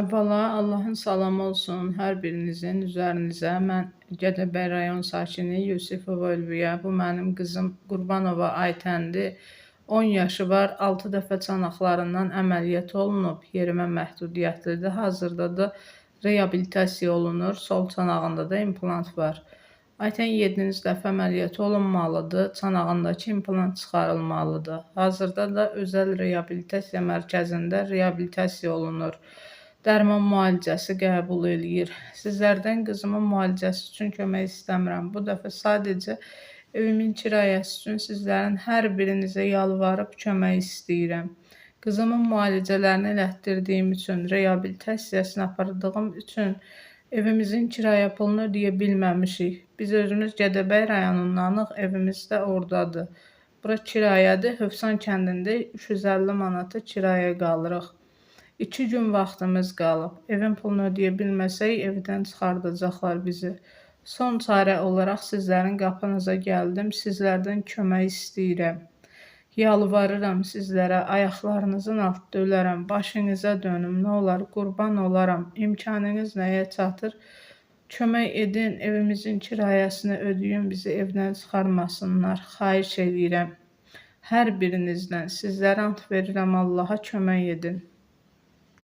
Əvvəla Allahın salamı olsun hər birinizin üzərinizə. Mən Gədəbəy rayon sakini Yusifova Ülviyə. Bu mənim qızım Qurbanova Aytəndir. 10 yaşı var, 6 dəfə çanaqlarından əməliyyat olunub, yerimə məhdudiyyətlidir. Hazırda da reabilitasiya olunur, sol çanağında da implant var. Aytən 7-ci dəfə əməliyyat olunmalıdır, çanağındakı implant çıxarılmalıdır. Hazırda da özəl reabilitasiya mərkəzində reabilitasiya olunur. Dərman müalicəsi qəbul eləyir. Sizlərdən qızımın müalicəsi üçün kömək istəmirəm. Bu dəfə sadəcə evimin kirayəsi üçün sizlərin hər birinizə yalvarıb kömək istəyirəm. Qızımın müalicələrini elətdirdiyim üçün, reabilitasiyasını apardığım üçün evimizin kirayə pulunu ödəyə bilməmişik. Biz özümüz Gədəbəy rayonundanıq, evimiz də oradadır. Bura kirayədir, Hövsan kəndində 350 manata kirayə qalırıq. 2 gün vaxtımız qalıb. Evin pulunu ödəyə bilməsək, evdən çıxardacaqlar bizi. Son çarə olaraq sizlərin qapınıza gəldim. Sizlərdən kömək istəyirəm. Yalvarıram sizlərə, ayaqlarınızın altında ölərəm, başınıza dönüm, nə olar, qurban olaram. İmkanınız nəyə çatır? Kömək edin, evimizin kirayəsini ödəyin, bizi evdən çıxarmasınlar. Xahiş edirəm. Hər birinizdən sizlərə ant verirəm, Allaha kömək edin.